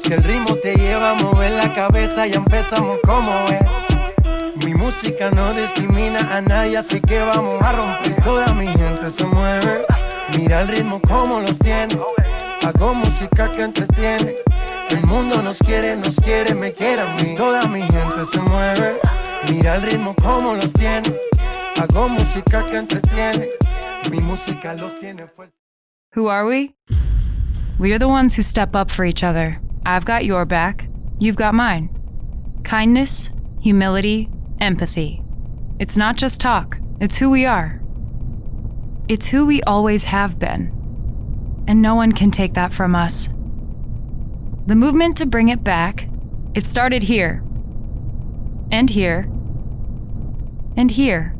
Si el ritmo te lleva a mover la cabeza, ya empezamos como es. Mi música no discrimina a nadie, así que vamos a romper. Toda mi gente se mueve, mira el ritmo como los tiene. Hago música que entretiene. El mundo nos quiere, me quiere a mí. Toda mi gente se mueve, mira el ritmo como los tiene. Hago música que entretiene. Mi música los tiene fuerte. Who are we? We are the ones who step up for each other. I've got your back, you've got mine. Kindness, humility, empathy. It's not just talk, it's who we are. It's who we always have been. And no one can take that from us. The movement to bring it back, it started here. And here. And here.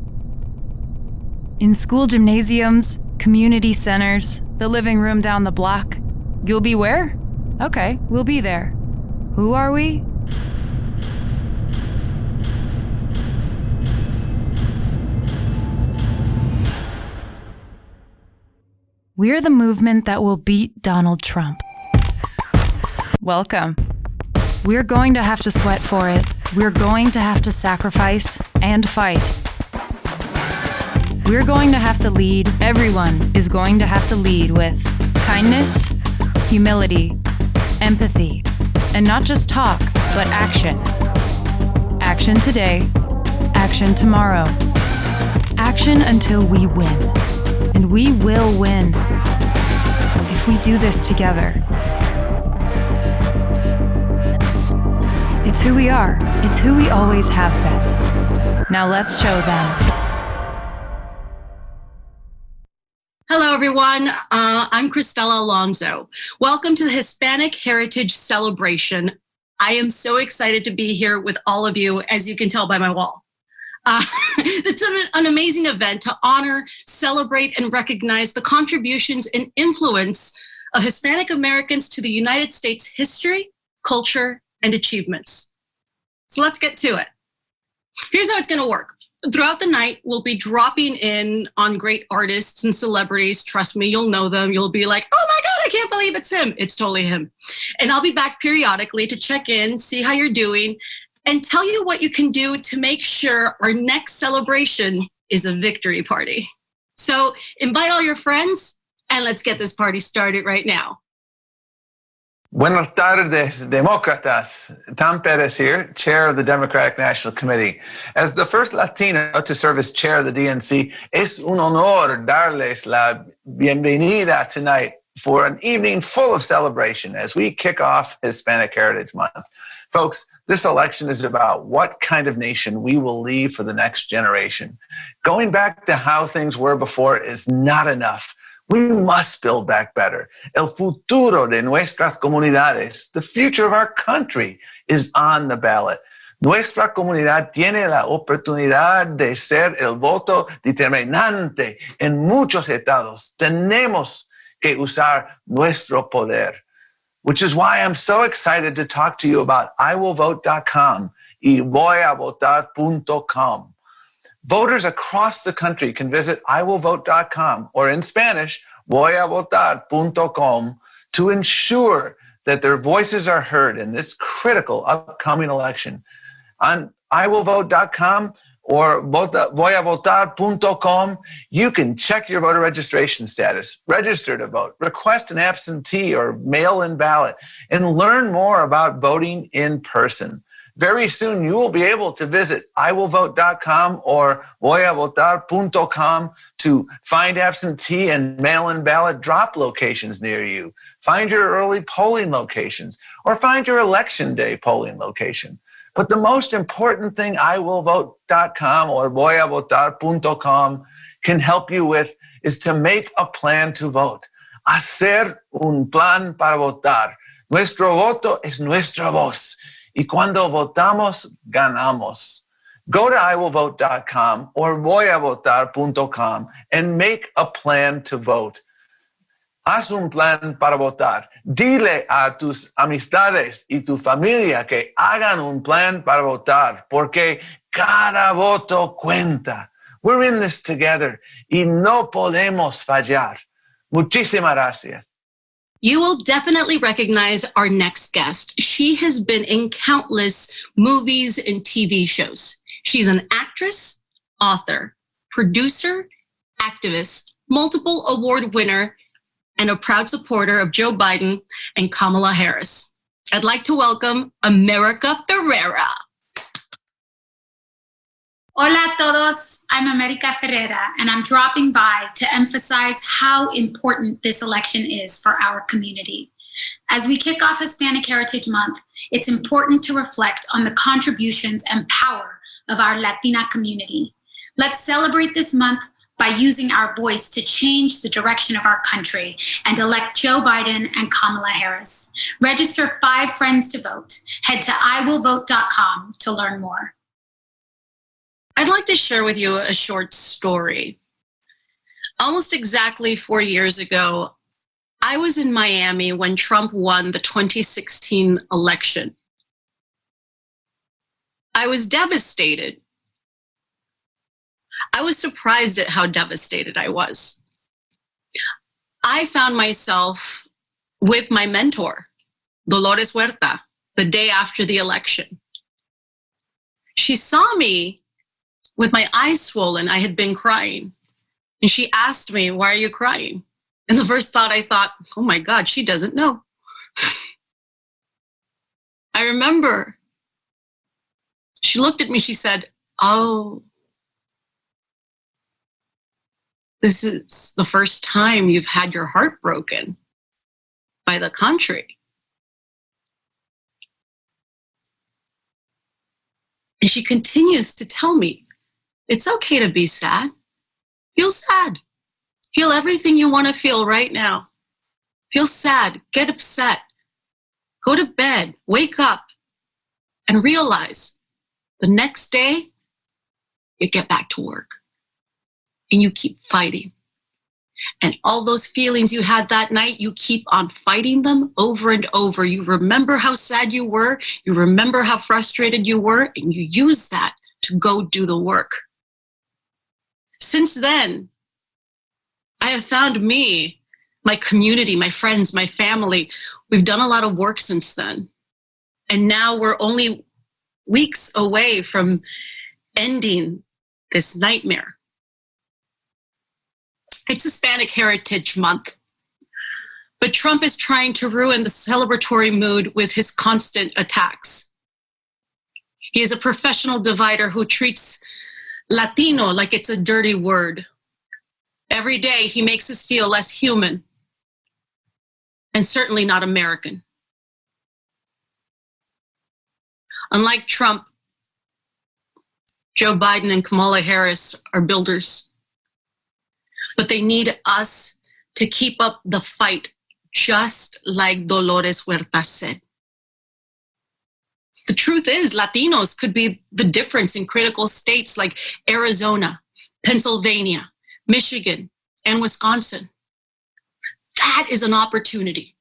In school gymnasiums, community centers, the living room down the block. You'll be where? Okay, we'll be there. Who are we? We're the movement that will beat Donald Trump. Welcome. We're going to have to sweat for it. We're going to have to sacrifice and fight. We're going to have to lead. Everyone is going to have to lead with kindness, humility, empathy, and not just talk, but action. Action today, action tomorrow. Action until we win. And we will win if we do this together. It's who we are. It's who we always have been. Now let's show them. Hello, everyone. I'm Cristela Alonso. Welcome to the Hispanic Heritage Celebration. I am so excited to be here with all of you, as you can tell by my wall. It's an amazing event to honor, celebrate, and recognize the contributions and influence of Hispanic Americans to the United States history, culture, and achievements. So let's get to it. Here's how it's going to work. Throughout the night, we'll be dropping in on great artists and celebrities. Trust me, you'll know them. You'll be like, oh my God, I can't believe it's him. It's totally him. And I'll be back periodically to check in, see how you're doing, and tell you what you can do to make sure our next celebration is a victory party. So invite all your friends and let's get this party started right now. Buenas tardes, Demócratas. Tom Perez here, chair of the Democratic National Committee. As the first Latino to serve as chair of the DNC, es un honor darles la bienvenida tonight for an evening full of celebration as we kick off Hispanic Heritage Month. Folks, this election is about what kind of nation we will leave for the next generation. Going back to how things were before is not enough. We must build back better. El futuro de nuestras comunidades, the future of our country, is on the ballot. Nuestra comunidad tiene la oportunidad de ser el voto determinante en muchos estados. Tenemos que usar nuestro poder. Which is why I'm so excited to talk to you about iwillvote.com y voyavotar.com. Voters across the country can visit iwillvote.com or in Spanish, voyavotar.com to ensure that their voices are heard in this critical upcoming election. On iwillvote.com or voyavotar.com, you can check your voter registration status, register to vote, request an absentee or mail-in ballot, and learn more about voting in person. Very soon, you will be able to visit iwillvote.com or voyavotar.com to find absentee and mail-in ballot drop locations near you, find your early polling locations, or find your election day polling location. But the most important thing iwillvote.com or voyavotar.com can help you with is to make a plan to vote. Hacer un plan para votar. Nuestro voto es nuestra voz. Y cuando votamos, ganamos. Go to iwillvote.com or voyavotar.com and make a plan to vote. Haz un plan para votar. Dile a tus amistades y tu familia que hagan un plan para votar, porque cada voto cuenta. We're in this together y no podemos fallar. Muchísimas gracias. You will definitely recognize our next guest. She has been in countless movies and TV shows. She's an actress, author, producer, activist, multiple award winner, and a proud supporter of Joe Biden and Kamala Harris. I'd like to welcome America Ferrera. Hola a todos, I'm America Ferrera, and I'm dropping by to emphasize how important this election is for our community. As we kick off Hispanic Heritage Month, it's important to reflect on the contributions and power of our Latina community. Let's celebrate this month by using our voice to change the direction of our country and elect Joe Biden and Kamala Harris. Register 5 friends to vote. Head to iwillvote.com to learn more. I'd like to share with you a short story. Almost exactly 4 years ago, I was in Miami when Trump won the 2016 election. I was devastated. I was surprised at how devastated I was. I found myself with my mentor, Dolores Huerta, the day after the election. She saw me with my eyes swollen. I had been crying. And she asked me, "Why are you crying?" And the first thought I thought, oh my God, she doesn't know. I remember she looked at me, she said, "Oh, this is the first time you've had your heart broken by the country." And she continues to tell me, it's okay to be sad. Feel sad. Feel everything you want to feel right now. Feel sad, get upset, go to bed, wake up, and realize the next day you get back to work and you keep fighting. And all those feelings you had that night, you keep on fighting them over and over. You remember how sad you were, you remember how frustrated you were, and you use that to go do the work. Since then, I have found me, my community, my friends, my family. We've done a lot of work since then. And now we're only weeks away from ending this nightmare. It's Hispanic Heritage Month, but Trump is trying to ruin the celebratory mood with his constant attacks. He is a professional divider who treats Latino like it's a dirty word. Every day he makes us feel less human and certainly not American. Unlike Trump, Joe Biden and Kamala Harris are builders, but they need us to keep up the fight, just like Dolores Huerta said. The truth is, Latinos could be the difference in critical states like Arizona, Pennsylvania, Michigan, and Wisconsin. That is an opportunity.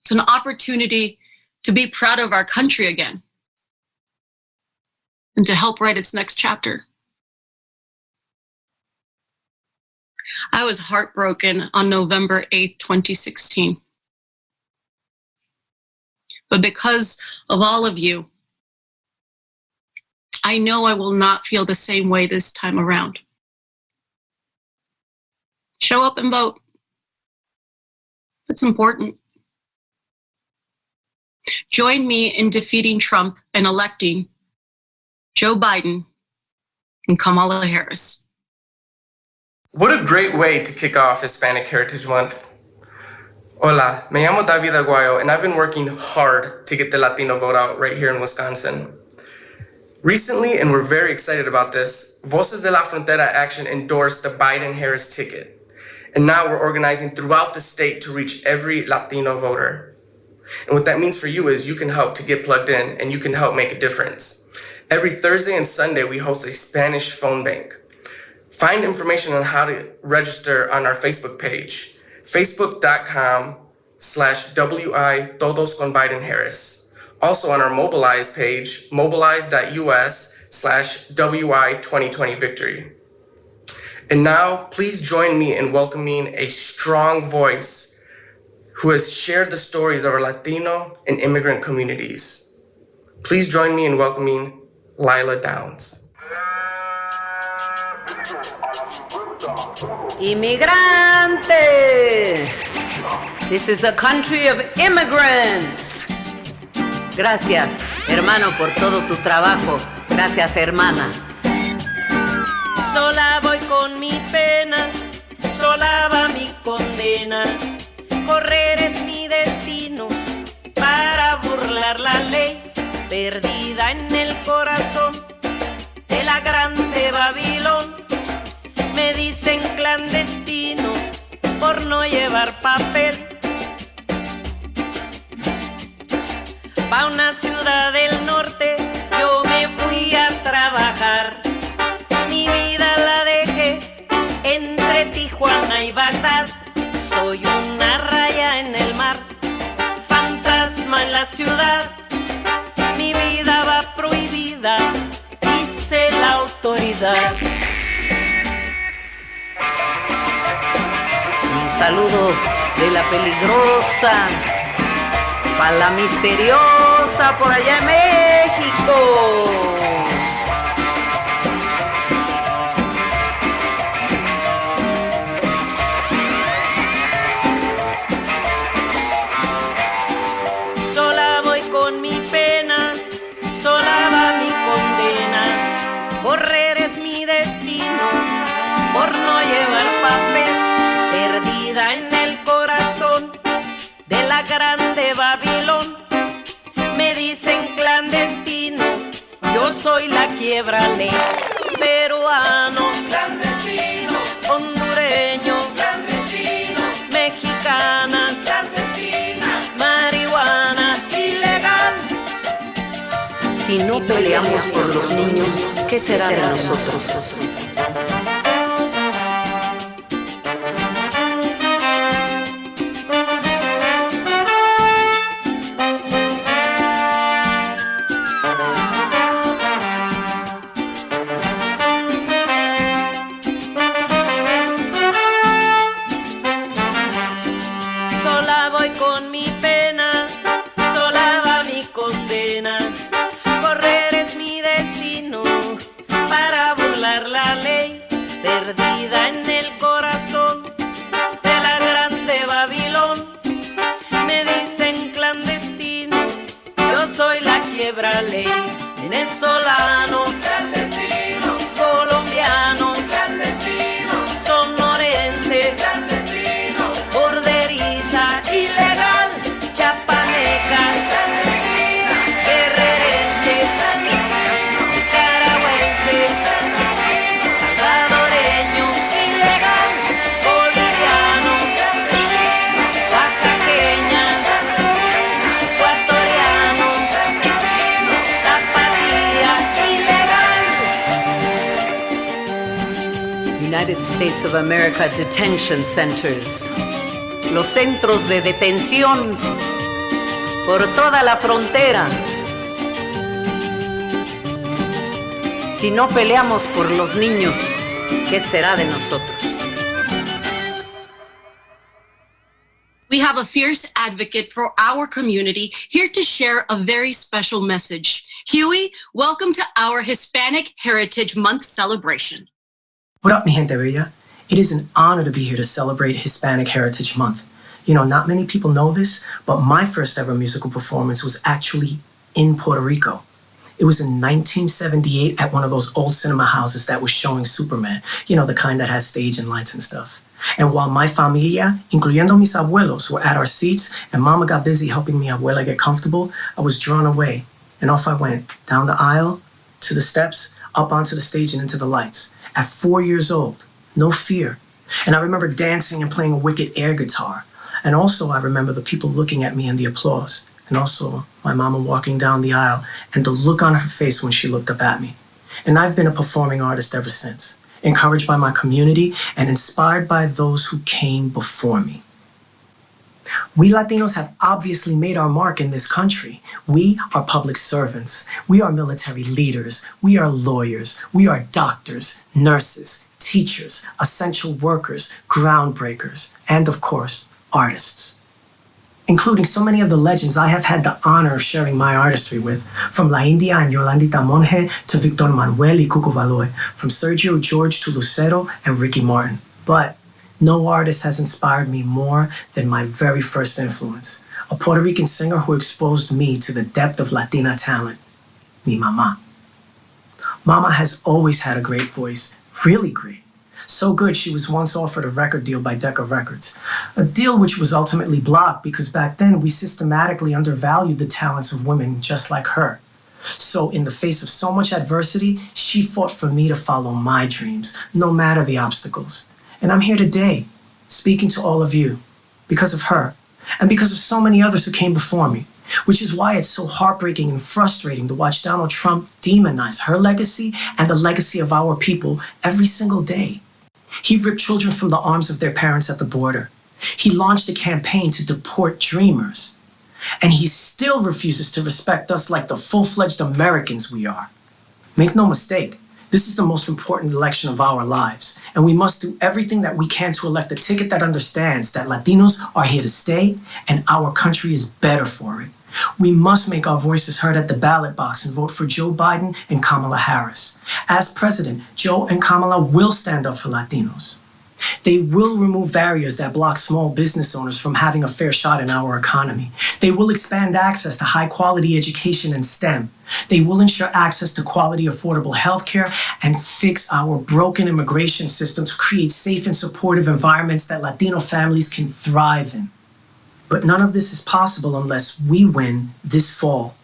It's an opportunity to be proud of our country again and to help write its next chapter. I was heartbroken on November 8th, 2016. But because of all of you, I know I will not feel the same way this time around. Show up and vote. It's important. Join me in defeating Trump and electing Joe Biden and Kamala Harris. What a great way to kick off Hispanic Heritage Month. Hola, me llamo David Aguayo, and I've been working hard to get the Latino vote out right here in Wisconsin. Recently, and we're very excited about this, Voces de la Frontera Action endorsed the Biden-Harris ticket. And now we're organizing throughout the state to reach every Latino voter. And what that means for you is you can help to get plugged in and you can help make a difference. Every Thursday and Sunday, we host a Spanish phone bank. Find information on how to register on our Facebook page, facebook.com/WI Todos con Biden Harris. Also on our Mobilize page, mobilize.us/WI 2020 Victory. And now, please join me in welcoming a strong voice who has shared the stories of our Latino and immigrant communities. Please join me in welcoming Lila Downs. Inmigrante! This is a country of immigrants. Gracias, hermano, por todo tu trabajo. Gracias, hermana. Sola voy con mi pena, sola va mi condena. Correr es mi destino para burlar la ley, perdida en el corazón de la grande Babilón. Me dicen clandestino por no llevar papel. Pa' una ciudad del norte yo me fui a trabajar. Mi vida la dejé entre Tijuana y Bagdad. Soy una raya en el mar, fantasma en la ciudad. Mi vida va prohibida, dice la autoridad. Un saludo de la peligrosa pa' la misteriosa por allá en México. Sola voy con mi pena, sola va mi condena. Correr es mi destino por no llevar papel, perdida en el corazón de la grande Babilón. Me dicen clandestino, yo soy la quiebra ley. Peruano, clandestino. Hondureño, clandestino. Mexicana, clandestina. Marihuana, ilegal. Si no peleamos por los niños, ¿qué será de nosotros? Sola voy con mi pena, sola va mi condena. Correr es mi destino para burlar la ley, perdida en el corazón de la grande Babilón. Me dicen clandestino, yo soy la quiebra ley. Venezolano, clandestino. Colombiano, clandestino. Sonorense, clandestino. Borderiza, ilegal. Chapaneca, clandestina. Guerrerense, clandestino. Nicaragüense, clandestino. Salvadoreño, ilegal. Boliviano, clandestino. Oaxaqueña, clandestino. Ecuatoriano, clandestino. Tapatía, ilegal. United States of America detention centers. Los centros de detención por toda la frontera. Si no peleamos por los niños, ¿qué será de nosotros? We have a fierce advocate for our community here to share a very special message. Huey, welcome to our Hispanic Heritage Month celebration. What up, mi gente bella? It is an honor to be here to celebrate Hispanic Heritage Month. You know, not many people know this, but my first ever musical performance was actually in Puerto Rico. It was in 1978 at one of those old cinema houses that was showing Superman, you know, the kind that has stage and lights and stuff. And while my familia, incluyendo mis abuelos, were at our seats and mama got busy helping mi abuela get comfortable, I was drawn away. And off I went, down the aisle, to the steps, up onto the stage and into the lights. At 4 years old, no fear. And I remember dancing and playing a wicked air guitar. And also I remember the people looking at me and the applause. And also my mama walking down the aisle and the look on her face when she looked up at me. And I've been a performing artist ever since, encouraged by my community and inspired by those who came before me. We Latinos have obviously made our mark in this country. We are public servants. We are military leaders. We are lawyers. We are doctors, nurses, teachers, essential workers, groundbreakers, and of course, artists. Including so many of the legends I have had the honor of sharing my artistry with, from La India and Yolandita Monge to Victor Manuel y Cuco Valoy, from Sergio George to Lucero and Ricky Martin. But no artist has inspired me more than my very first influence, a Puerto Rican singer who exposed me to the depth of Latina talent, mi mama. Mama has always had a great voice, really great. So good she was once offered a record deal by Decca Records, a deal which was ultimately blocked because back then we systematically undervalued the talents of women just like her. So in the face of so much adversity, she fought for me to follow my dreams, no matter the obstacles. And I'm here today, speaking to all of you, because of her, and because of so many others who came before me, which is why it's so heartbreaking and frustrating to watch Donald Trump demonize her legacy and the legacy of our people every single day. He ripped children from the arms of their parents at the border. He launched a campaign to deport dreamers. And he still refuses to respect us like the full-fledged Americans we are. Make no mistake, this is the most important election of our lives, and we must do everything that we can to elect a ticket that understands that Latinos are here to stay and our country is better for it. We must make our voices heard at the ballot box and vote for Joe Biden and Kamala Harris. As president, Joe and Kamala will stand up for Latinos. They will remove barriers that block small business owners from having a fair shot in our economy. They will expand access to high-quality education and STEM. They will ensure access to quality, affordable healthcare and fix our broken immigration system to create safe and supportive environments that Latino families can thrive in. But none of this is possible unless we win this fall.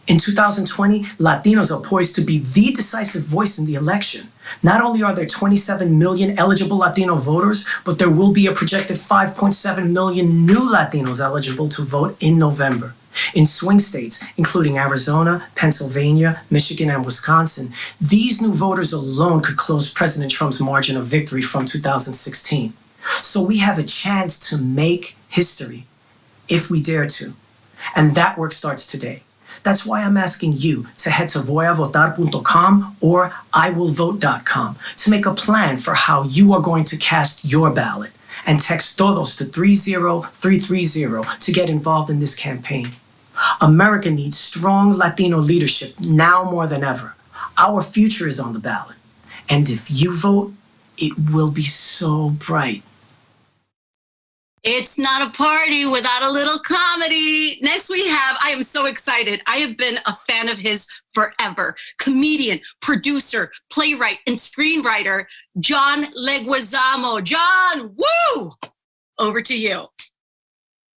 In 2020, Latinos are poised to be the decisive voice in the election. Not only are there 27 million eligible Latino voters, but there will be a projected 5.7 million new Latinos eligible to vote in November. In swing states, including Arizona, Pennsylvania, Michigan, and Wisconsin, these new voters alone could close President Trump's margin of victory from 2016. So we have a chance to make history, if we dare to. And that work starts today. That's why I'm asking you to head to voyavotar.com or iwillvote.com to make a plan for how you are going to cast your ballot, and text TODOS to 30330 to get involved in this campaign. America needs strong Latino leadership now more than ever. Our future is on the ballot. And if you vote, it will be so bright. It's not a party without a little comedy. Next we have, I am so excited. I have been a fan of his forever. Comedian, producer, playwright, and screenwriter, John Leguizamo. John, woo! Over to you.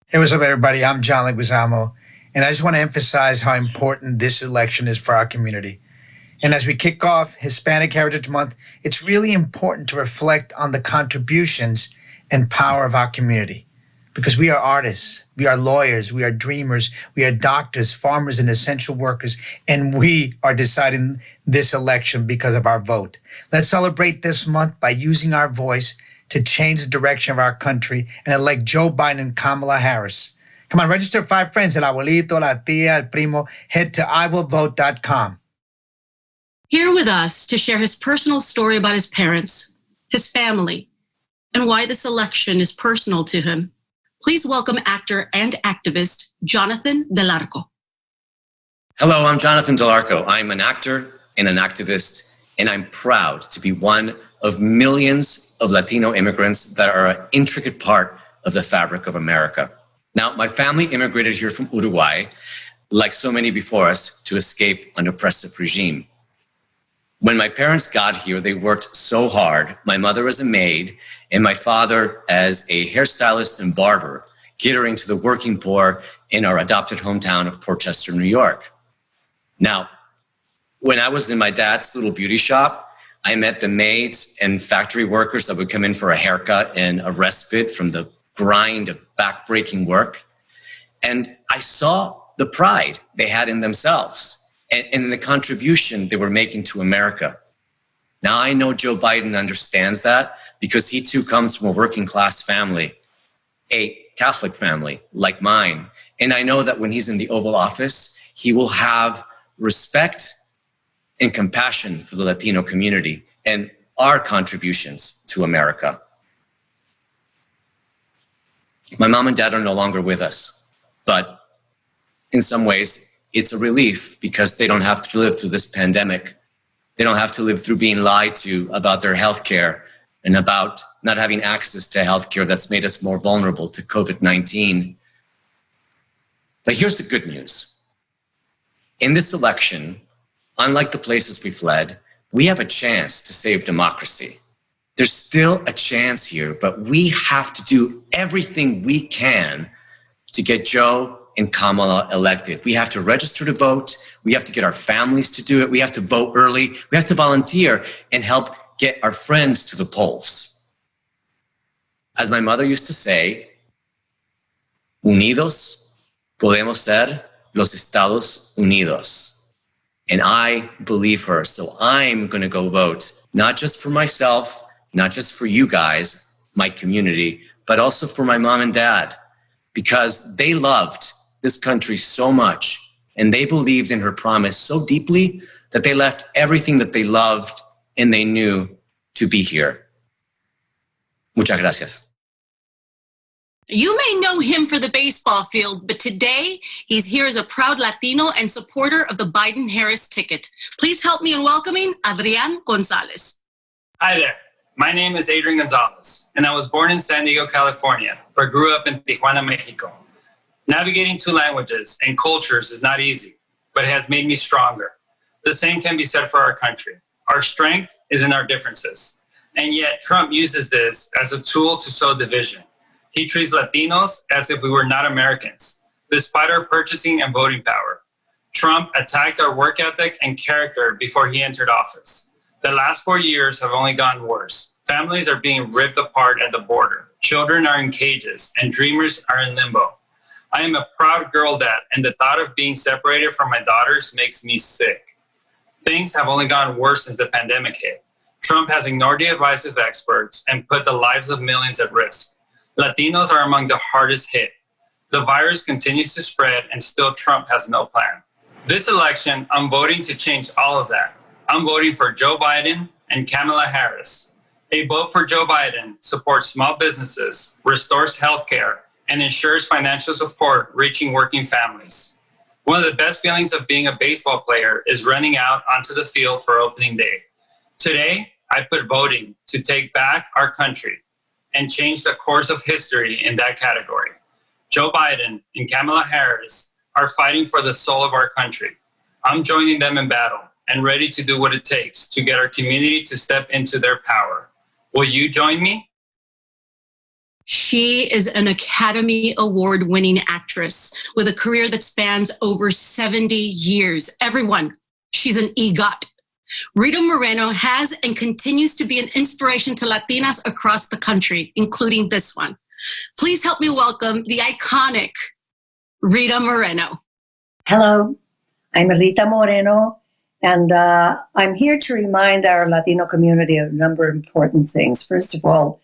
Hey, what's up, everybody? I'm John Leguizamo, and I just want to emphasize how important this election is for our community. And as we kick off Hispanic Heritage Month, it's really important to reflect on the contributions and power of our community, because we are artists, we are lawyers, we are dreamers, we are doctors, farmers, and essential workers, and we are deciding this election because of our vote. Let's celebrate this month by using our voice to change the direction of our country and elect Joe Biden and Kamala Harris. Come on, register 5 friends, el abuelito, la tía, el primo. Head to iwillvote.com. Here with us to share his personal story about his parents, his family, and why this election is personal to him, please welcome actor and activist Jonathan Del Arco. Hello, I'm Jonathan Del Arco. I'm an actor and an activist, and I'm proud to be one of millions of Latino immigrants that are an intricate part of the fabric of America. Now, my family immigrated here from Uruguay, like so many before us, to escape an oppressive regime. When my parents got here, they worked so hard. My mother as a maid and my father as a hairstylist and barber, catering to the working poor in our adopted hometown of Portchester, New York. Now, when I was in my dad's little beauty shop, I met the maids and factory workers that would come in for a haircut and a respite from the grind of backbreaking work. And I saw the pride they had in themselves and the contribution they were making to America. Now, I know Joe Biden understands that because he too comes from a working class family, a Catholic family like mine. And I know that when he's in the Oval Office, he will have respect and compassion for the Latino community. And our contributions to America. My mom and dad are no longer with us, but in some ways, it's a relief because they don't have to live through this pandemic. They don't have to live through being lied to about their health care and about not having access to health care that's made us more vulnerable to COVID-19. But here's the good news. In this election, unlike the places we fled, we have a chance to save democracy. There's still a chance here, but we have to do everything we can to get Joe and Kamala elected. We have to register to vote. We have to get our families to do it. We have to vote early. We have to volunteer and help get our friends to the polls. As my mother used to say, unidos podemos ser los Estados Unidos. And I believe her. So I'm going to go vote, not just for myself, not just for you guys, my community, but also for my mom and dad, because they loved this country so much and they believed in her promise so deeply that they left everything that they loved and they knew to be here. Muchas gracias. You may know him for the baseball field, but today he's here as a proud Latino and supporter of the Biden-Harris ticket. Please help me in welcoming Adrian Gonzalez. Hi there. My name is Adrian Gonzalez, and I was born in San Diego, California, but grew up in Tijuana, Mexico. Navigating two languages and cultures is not easy, but it has made me stronger. The same can be said for our country. Our strength is in our differences, and yet Trump uses this as a tool to sow division. He treats Latinos as if we were not Americans, despite our purchasing and voting power. Trump attacked our work ethic and character before he entered office. The last 4 years have only gotten worse. Families are being ripped apart at the border. Children are in cages, and dreamers are in limbo. I am a proud girl dad, and the thought of being separated from my daughters makes me sick. Things have only gotten worse since the pandemic hit. Trump has ignored the advice of experts and put the lives of millions at risk. Latinos are among the hardest hit. The virus continues to spread, and still Trump has no plan. This election, I'm voting to change all of that. I'm voting for Joe Biden and Kamala Harris. A vote for Joe Biden supports small businesses, restores healthcare, and ensures financial support reaching working families. One of the best feelings of being a baseball player is running out onto the field for opening day. Today, I put voting to take back our country and change the course of history in that category. Joe Biden and Kamala Harris are fighting for the soul of our country. I'm joining them in battle and ready to do what it takes to get our community to step into their power. Will you join me? She is an Academy Award-winning actress with a career that spans over 70 years. Everyone, she's an EGOT. Rita Moreno has and continues to be an inspiration to Latinas across the country, including this one. Please help me welcome the iconic Rita Moreno. Hello, I'm Rita Moreno, and I'm here to remind our Latino community of a number of important things. First of all,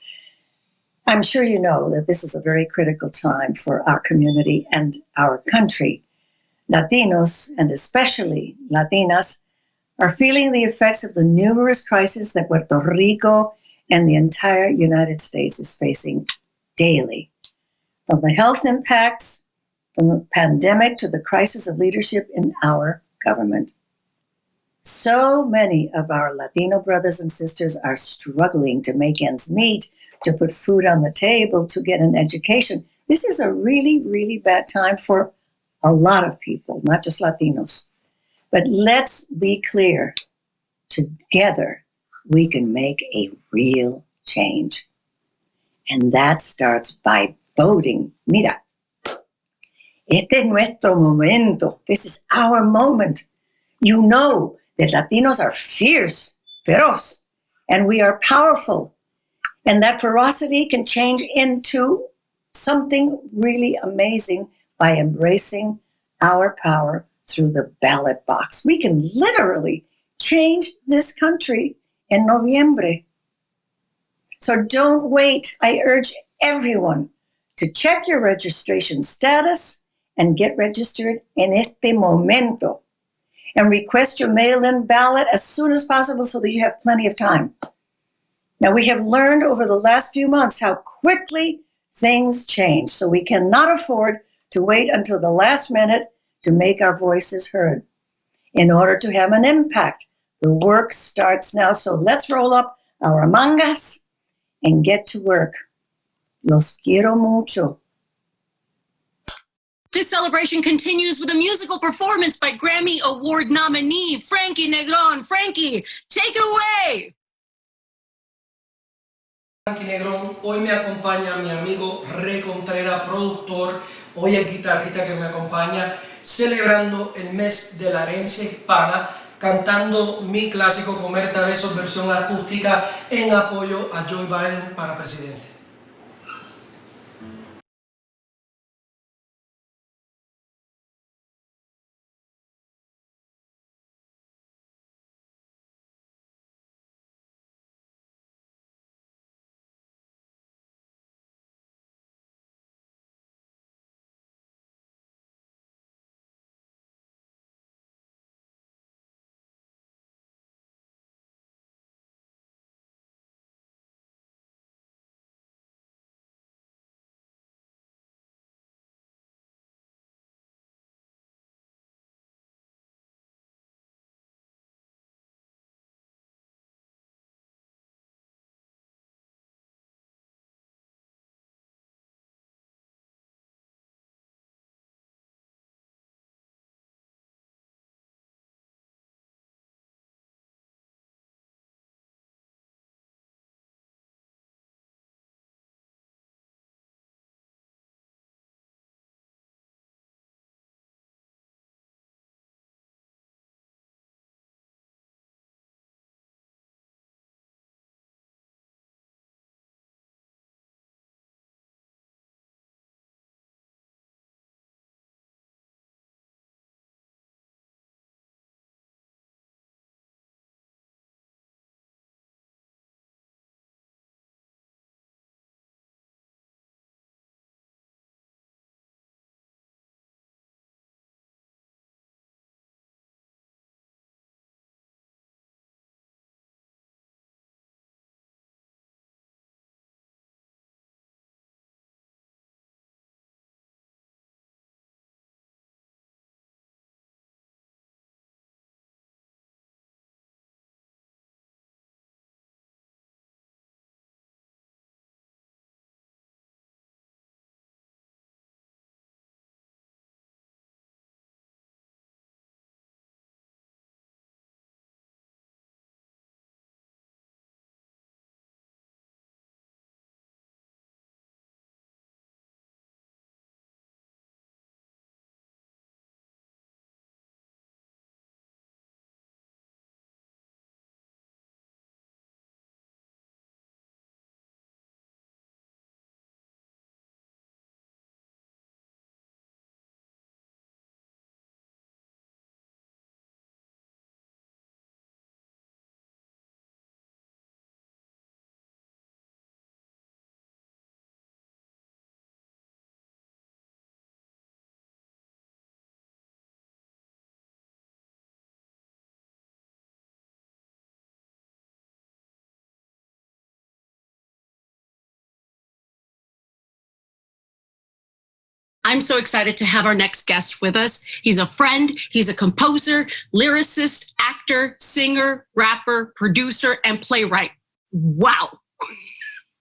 I'm sure you know that this is a very critical time for our community and our country. Latinos, and especially Latinas, are feeling the effects of the numerous crises that Puerto Rico and the entire United States is facing daily. From the health impacts, from the pandemic to the crisis of leadership in our government. So many of our Latino brothers and sisters are struggling to make ends meet, to put food on the table, to get an education. This is a really, really bad time for a lot of people, not just Latinos. But let's be clear, together we can make a real change. And that starts by voting. Mira, este es nuestro momento. This is our moment. You know that Latinos are fierce, feroz, and we are powerful. And that ferocity can change into something really amazing by embracing our power through the ballot box. We can literally change this country in November. So don't wait. I urge everyone to check your registration status and get registered en este momento. And request your mail-in ballot as soon as possible so that you have plenty of time. Now, we have learned over the last few months how quickly things change, so we cannot afford to wait until the last minute to make our voices heard. In order to have an impact, the work starts now, so let's roll up our mangas and get to work. Los quiero mucho. This celebration continues with a musical performance by Grammy Award nominee Frankie Negron. Frankie, take it away. Frankie Negron, hoy me acompaña mi amigo Rey Contreras, productor, hoy el guitarrista que me acompaña, celebrando el mes de la herencia hispana, cantando mi clásico Comerta Besos versión acústica en apoyo a Joe Biden para presidente. I'm so excited to have our next guest with us. He's a friend, he's a composer, lyricist, actor, singer, rapper, producer, and playwright. Wow.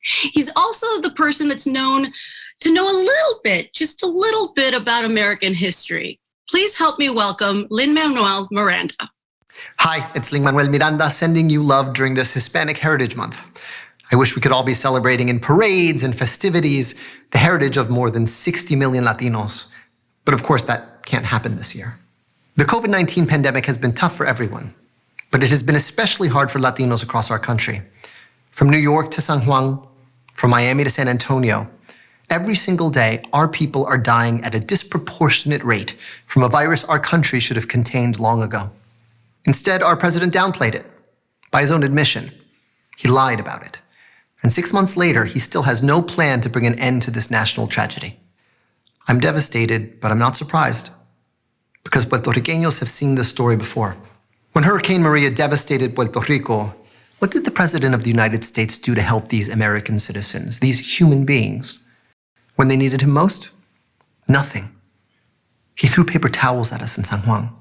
He's also the person that's known to know a little bit, just a little bit about American history. Please help me welcome Lin-Manuel Miranda. Hi, it's Lin-Manuel Miranda sending you love during this Hispanic Heritage Month. I wish we could all be celebrating in parades and festivities the heritage of more than 60 million Latinos. But of course, that can't happen this year. The COVID-19 pandemic has been tough for everyone, but it has been especially hard for Latinos across our country. From New York to San Juan, from Miami to San Antonio, every single day, our people are dying at a disproportionate rate from a virus our country should have contained long ago. Instead, our president downplayed it. By his own admission, he lied about it. And 6 months later, he still has no plan to bring an end to this national tragedy. I'm devastated, but I'm not surprised, because Puerto Ricanos have seen this story before. When Hurricane Maria devastated Puerto Rico, What did the President of the United States do to help these American citizens, these human beings, when they needed him most? Nothing. He threw paper towels at us in San Juan.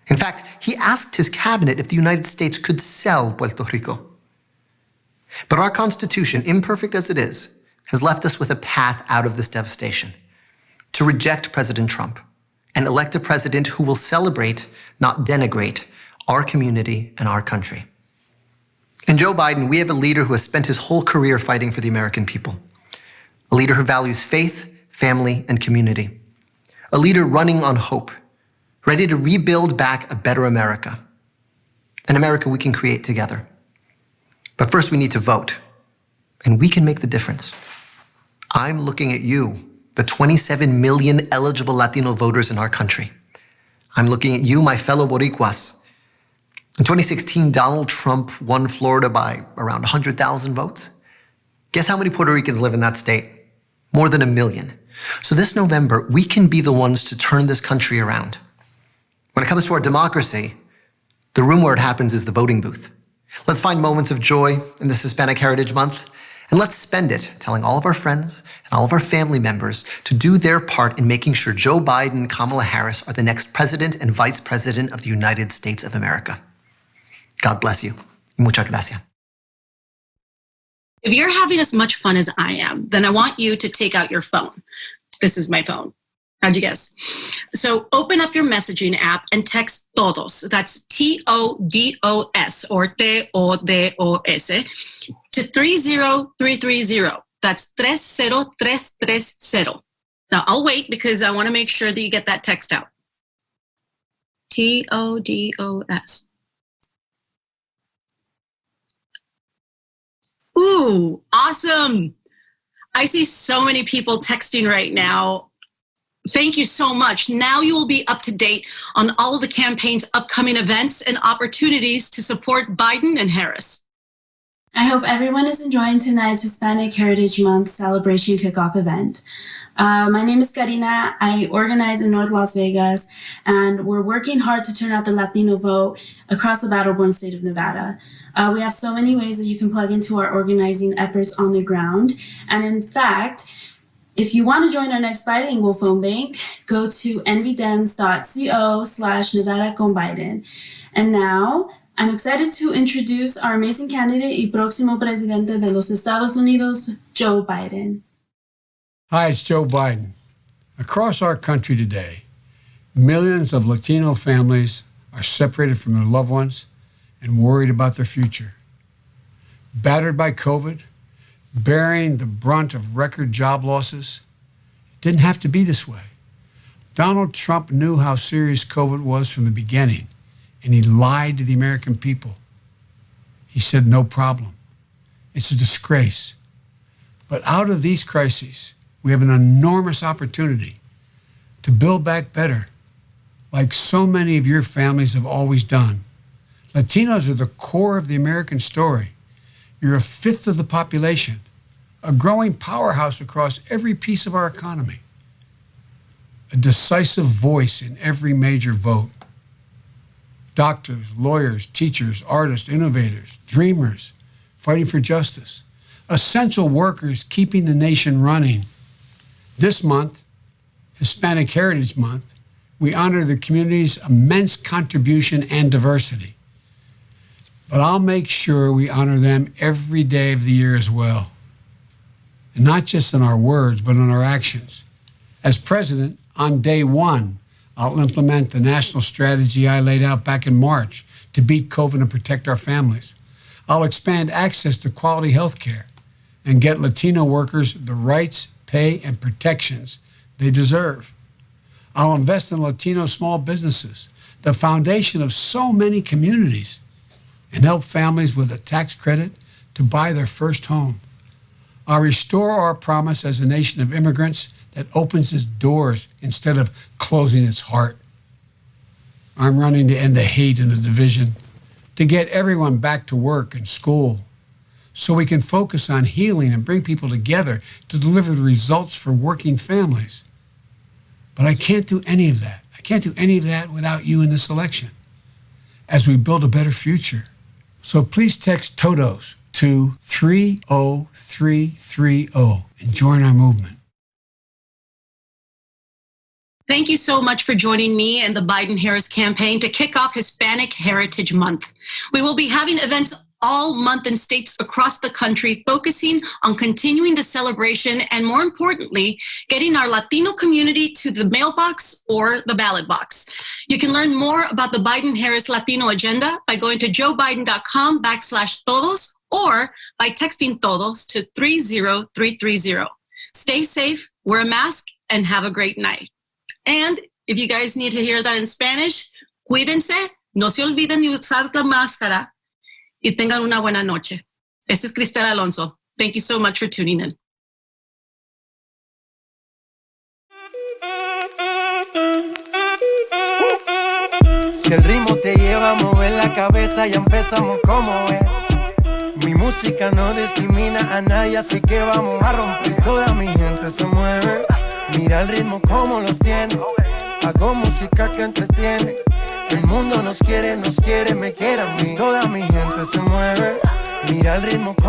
In fact, he asked his cabinet if the United States could sell Puerto Rico. But our Constitution, imperfect as it is, has left us with a path out of this devastation: to reject President Trump and elect a president who will celebrate, not denigrate, our community and our country. In Joe Biden, we have a leader who has spent his whole career fighting for the American people. A leader who values faith, family, and community. A leader running on hope, ready to rebuild back a better America. An America we can create together. But first we need to vote, and we can make the difference. I'm looking at you, the 27 million eligible Latino voters in our country. I'm looking at you, my fellow Boricuas. In 2016, Donald Trump won Florida by around 100,000 votes. Guess how many Puerto Ricans live in that state? More than 1 million. So this November, we can be the ones to turn this country around. When it comes to our democracy, the room where it happens is the voting booth. Let's find moments of joy in this Hispanic Heritage Month, and let's spend it telling all of our friends and all of our family members to do their part in making sure Joe Biden and Kamala Harris are the next president and vice president of the United States of America. God bless you. Muchas gracias. If you're having as much fun as I am, then I want you to take out your phone. This is my phone. How'd you guess? So open up your messaging app and text todos. That's TODOS or TODOS to 30330. That's 30330. Now I'll wait because I want to make sure that you get that text out. TODOS. Ooh, awesome. I see so many people texting right now. Thank you so much. Now you will be up to date on all of the campaign's upcoming events and opportunities to support Biden and Harris. I hope everyone is enjoying tonight's Hispanic Heritage Month celebration kickoff event. My name is Karina. I organize in North Las Vegas, and we're working hard to turn out the Latino vote across the battle-born state of Nevada. We have so many ways that you can plug into our organizing efforts on the ground. And in fact, if you want to join our next bilingual phone bank, go to nvdems.co/Nevada con Biden. And now, I'm excited to introduce our amazing candidate y próximo presidente de los Estados Unidos, Joe Biden. Hi, it's Joe Biden. Across our country today, millions of Latino families are separated from their loved ones and worried about their future. Battered by COVID, bearing the brunt of record job losses, it didn't have to be this way. Donald Trump knew how serious COVID was from the beginning, and he lied to the American people. He said, no problem. It's a disgrace. But out of these crises, we have an enormous opportunity to build back better, like so many of your families have always done. Latinos are the core of the American story. You're 1/5 of the population, a growing powerhouse across every piece of our economy, a decisive voice in every major vote. Doctors, lawyers, teachers, artists, innovators, dreamers, fighting for justice, essential workers keeping the nation running. This month, Hispanic Heritage Month, we honor the community's immense contribution and diversity. But I'll make sure we honor them every day of the year as well. And not just in our words, but in our actions. As president, on day one, I'll implement the national strategy I laid out back in March to beat COVID and protect our families. I'll expand access to quality health care and get Latino workers the rights, pay, and protections they deserve. I'll invest in Latino small businesses, the foundation of so many communities, and help families with a tax credit to buy their first home. I'll restore our promise as a nation of immigrants that opens its doors instead of closing its heart. I'm running to end the hate and the division, to get everyone back to work and school, so we can focus on healing and bring people together to deliver the results for working families. But I can't do any of that. I can't do any of that without you in this election. As we build a better future, So please text TODOS to 30330 and join our movement. Thank you so much for joining me and the Biden-Harris campaign to kick off Hispanic Heritage Month. We will be having events all month in states across the country, focusing on continuing the celebration and, more importantly, getting our Latino community to the mailbox or the ballot box. You can learn more about the Biden-Harris Latino agenda by going to joebiden.com/todos or by texting todos to 30330. Stay safe, wear a mask, and have a great night. And if you guys need to hear that in Spanish, cuídense, no se olviden de usar la máscara y tengan una buena noche. Este es Cristela Alonso. Thank you so much for tuning in. Si el ritmo te lleva a mover la cabeza, ya empezamos como es. Mi música no discrimina a nadie, así que vamos a romper. Toda mi gente se mueve. Mira el ritmo como los tiene. Hago música que entretiene. El mundo nos quiere, me quiere a mí. Toda mi gente se mueve. Mira el ritmo como